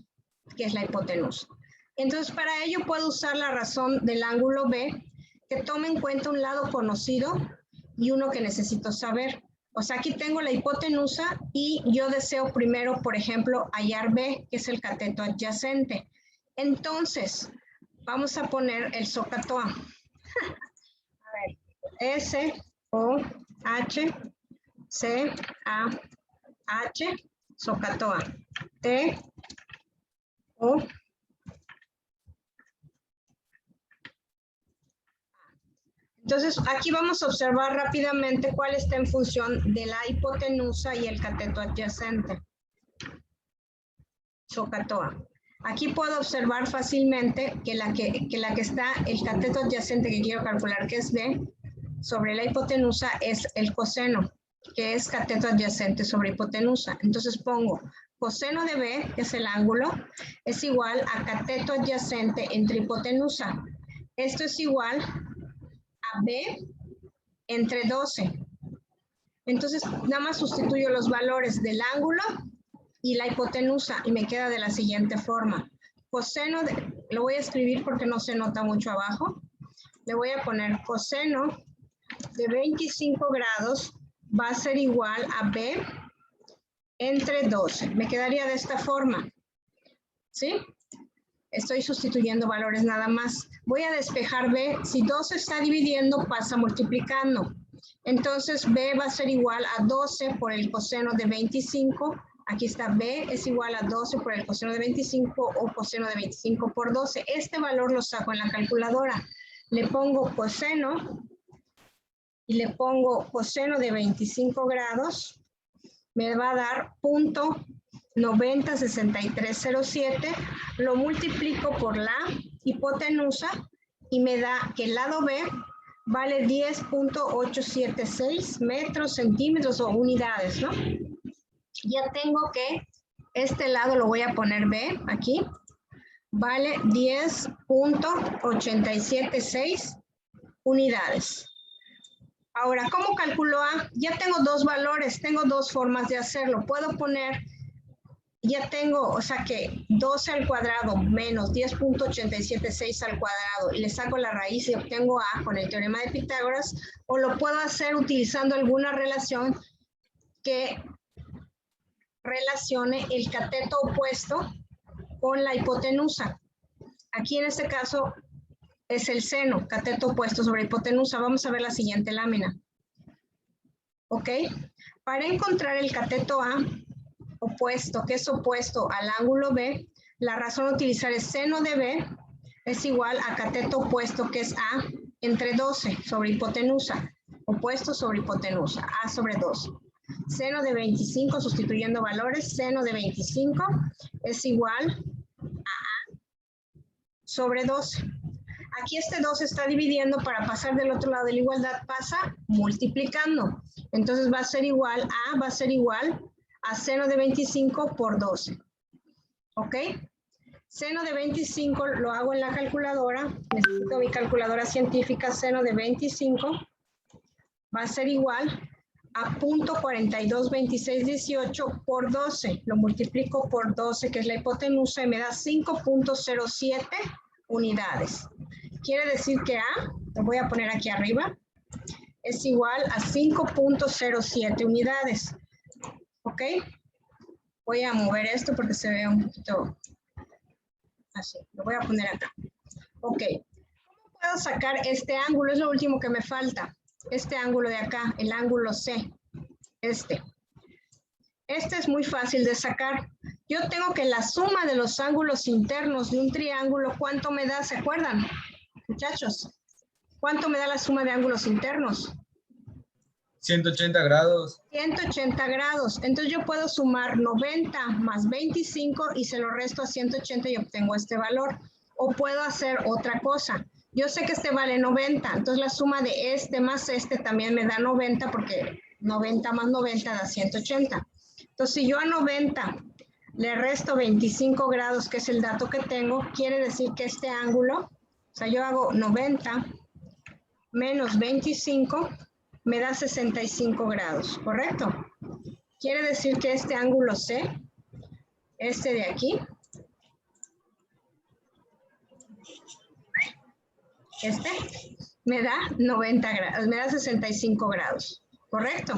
que es la hipotenusa. Entonces, para ello puedo usar la razón del ángulo B, que tome en cuenta un lado conocido y uno que necesito saber. O sea, aquí tengo la hipotenusa y yo deseo primero, por ejemplo, hallar B, que es el cateto adyacente. Entonces, vamos a poner el SOHCAHTOA. A ver, S, O, H, C, A, H, SOHCAHTOA. T, O, entonces, aquí vamos a observar rápidamente cuál está en función de la hipotenusa y el cateto adyacente. SOHCAHTOA. Aquí puedo observar fácilmente que la que está, el cateto adyacente que quiero calcular, que es B, sobre la hipotenusa es el coseno, que es cateto adyacente sobre hipotenusa. Entonces pongo coseno de B, que es el ángulo, es igual a cateto adyacente entre hipotenusa. Esto es igual a B entre 12. Entonces, nada más sustituyo los valores del ángulo y la hipotenusa y me queda de la siguiente forma. Coseno de, lo voy a escribir porque no se nota mucho abajo. Le voy a poner coseno de 25 grados va a ser igual a B entre 12. Me quedaría de esta forma. ¿Sí? Estoy sustituyendo valores nada más. Voy a despejar B. Si 12 está dividiendo, pasa multiplicando. Entonces, B va a ser igual a 12 por el coseno de 25. Aquí está B es igual a 12 por el coseno de 25 o coseno de 25 por 12. Este valor lo saco en la calculadora. Le pongo coseno y le pongo coseno de 25 grados. Me va a dar 0.906307. Lo multiplico por la hipotenusa y me da que el lado B vale 10.876 metros, centímetros o unidades, ¿no? Ya tengo que este lado lo voy a poner B aquí. Vale 10.876 unidades. Ahora, ¿cómo calculo A? Ya tengo dos valores, tengo dos formas de hacerlo. Puedo poner, ya tengo, o sea que 12 al cuadrado menos 10.876 al cuadrado y le saco la raíz y obtengo A con el teorema de Pitágoras, o lo puedo hacer utilizando alguna relación que relacione el cateto opuesto con la hipotenusa. Aquí en este caso es el seno, cateto opuesto sobre hipotenusa. Vamos a ver la siguiente lámina. ¿Ok? Para encontrar el cateto A opuesto, que es opuesto al ángulo B, la razón de utilizar el seno de B es igual a cateto opuesto, que es A entre 12 sobre hipotenusa. Opuesto sobre hipotenusa, A sobre 12. Seno de 25, sustituyendo valores, seno de 25 es igual a A sobre 12. Aquí este 2 está dividiendo, para pasar del otro lado de la igualdad pasa multiplicando. Entonces va a ser igual a seno de 25 por 12. ¿Ok? Seno de 25 lo hago en la calculadora. Necesito mi calculadora científica. Seno de 25 va a ser igual a 0.422618 por 12. Lo multiplico por 12, que es la hipotenusa, y me da 5.07 unidades. Quiere decir que A, lo voy a poner aquí arriba, es igual a 5.07 unidades. ¿Ok? Voy a mover esto porque se ve un poquito así. Lo voy a poner acá. Ok. ¿Cómo puedo sacar este ángulo? Es lo último que me falta. Este ángulo de acá, el ángulo C. Este es muy fácil de sacar. Yo tengo que la suma de los ángulos internos de un triángulo, ¿cuánto me da? ¿Se acuerdan, muchachos? ¿Cuánto me da la suma de ángulos internos? 180 grados. 180 grados. Entonces yo puedo sumar 90 más 25 y se lo resto a 180 y obtengo este valor. O puedo hacer otra cosa. Yo sé que este vale 90, entonces la suma de este más este también me da 90, porque 90 más 90 da 180. Entonces si yo a 90 le resto 25 grados, que es el dato que tengo, quiere decir que este ángulo, o sea, yo hago 90 menos 25, me da 65 grados, ¿correcto? Quiere decir que este ángulo C, este de aquí, este, me da 90 grados, me da 65 grados, ¿correcto?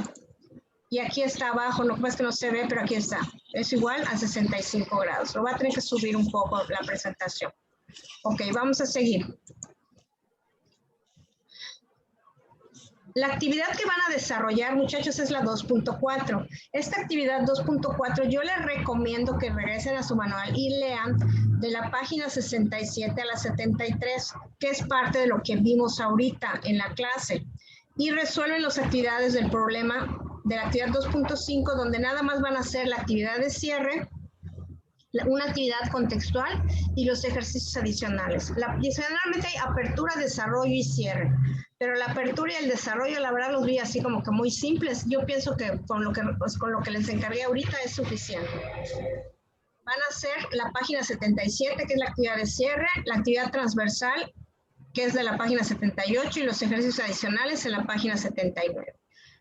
Y aquí está abajo, no es que no se ve, pero aquí está. Es igual a 65 grados. Lo voy a tener que subir un poco la presentación. Ok, vamos a seguir. La actividad que van a desarrollar, muchachos, es la 2.4. Esta actividad 2.4 yo les recomiendo que regresen a su manual y lean de la página 67 a la 73, que es parte de lo que vimos ahorita en la clase. Y resuelven las actividades del problema de la actividad 2.5, donde nada más van a hacer la actividad de cierre una actividad contextual y los ejercicios adicionales. Generalmente hay apertura, desarrollo y cierre, pero la apertura y el desarrollo, la verdad, los vi así como que muy simples. Yo pienso que con lo que les encargué ahorita es suficiente. Van a hacer la página 77, que es la actividad de cierre, la actividad transversal, que es de la página 78, y los ejercicios adicionales en la página 79.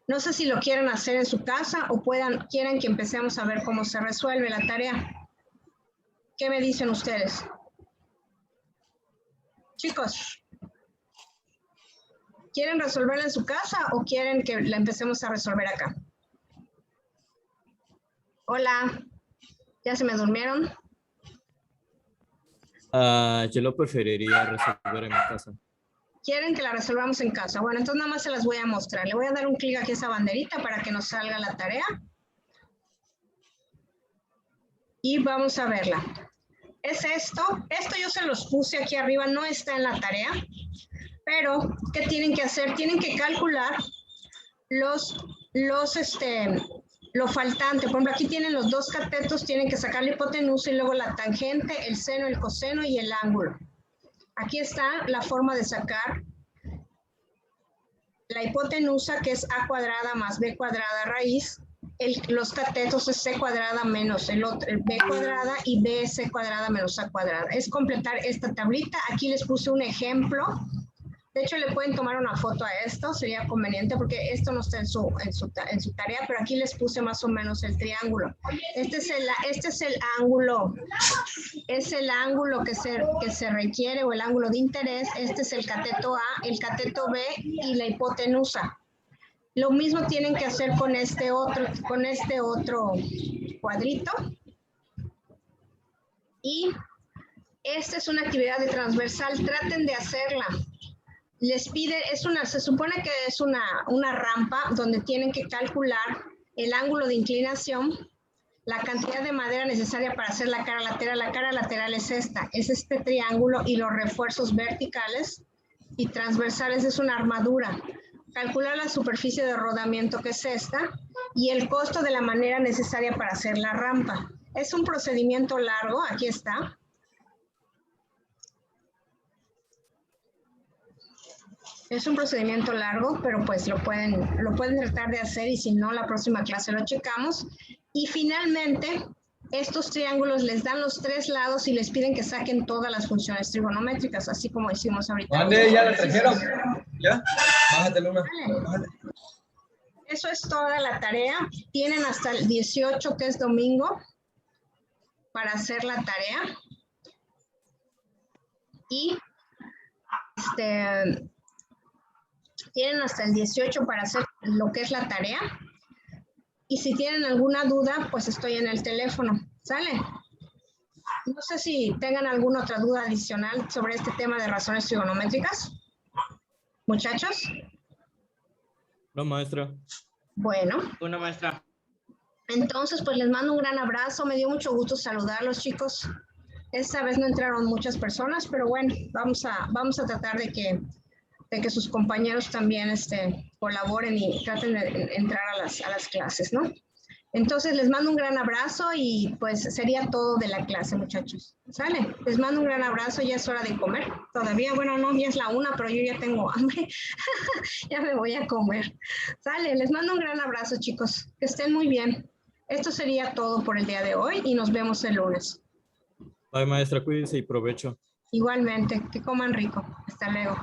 No sé si lo quieren hacer en su casa o quieren que empecemos a ver cómo se resuelve la tarea. ¿Qué me dicen ustedes? Chicos, ¿quieren resolverla en su casa o quieren que la empecemos a resolver acá? Hola, ¿ya se me durmieron? Yo lo preferiría resolver en mi casa. ¿Quieren que la resolvamos en casa? Bueno, entonces nada más se las voy a mostrar. Le voy a dar un clic aquí a esa banderita para que nos salga la tarea. Y vamos a verla. Es esto. Esto yo se los puse aquí arriba, no está en la tarea. Pero, ¿qué tienen que hacer? Tienen que calcular lo faltante. Por ejemplo, aquí tienen los dos catetos, tienen que sacar la hipotenusa y luego la tangente, el seno, el coseno y el ángulo. Aquí está la forma de sacar la hipotenusa, que es a cuadrada más b cuadrada raíz. Los catetos es c cuadrada menos el b cuadrada y bc cuadrada menos a cuadrada. Es completar esta tablita. Aquí les puse un ejemplo. De hecho, le pueden tomar una foto a esto, sería conveniente porque esto no está en su tarea, pero aquí les puse más o menos el triángulo. Este es el ángulo que se requiere, o el ángulo de interés. Este es el cateto A, el cateto B y la hipotenusa. Lo mismo tienen que hacer con este otro cuadrito. Y esta es una actividad de transversal, traten de hacerla. Les pide, se supone que es una rampa donde tienen que calcular el ángulo de inclinación, la cantidad de madera necesaria para hacer la cara lateral. La cara lateral es esta, es este triángulo, y los refuerzos verticales y transversales es una armadura. Calcular la superficie de rodamiento, que es esta, y el costo de la madera necesaria para hacer la rampa. Es un procedimiento largo, aquí está. Es un procedimiento largo, pero pues lo pueden tratar de hacer, y si no, la próxima clase lo checamos. Y finalmente, estos triángulos les dan los tres lados y les piden que saquen todas las funciones trigonométricas, así como hicimos ahorita. ¿Dónde ya la trajeron? ¿Ya? Bájate, Luna. Bájate. Eso es toda la tarea. Tienen hasta el 18, que es domingo, para hacer la tarea. Y tienen hasta el 18 para hacer lo que es la tarea. Y si tienen alguna duda, pues estoy en el teléfono. ¿Sale? No sé si tengan alguna otra duda adicional sobre este tema de razones trigonométricas. Muchachos. No, maestra. Bueno. Una maestra. Entonces, pues les mando un gran abrazo. Me dio mucho gusto saludarlos, chicos. Esta vez no entraron muchas personas, pero bueno, vamos a tratar de que sus compañeros también colaboren y traten de entrar a las clases, ¿no? Entonces, les mando un gran abrazo y pues sería todo de la clase, muchachos. ¿Sale? Les mando un gran abrazo, ya es hora de comer. Todavía, bueno, no, ya es la 1, pero yo ya tengo hambre. Ya me voy a comer. ¿Sale? Les mando un gran abrazo, chicos. Que estén muy bien. Esto sería todo por el día de hoy y nos vemos el lunes. Bye, maestra, cuídense y provecho. Igualmente, que coman rico. Hasta luego.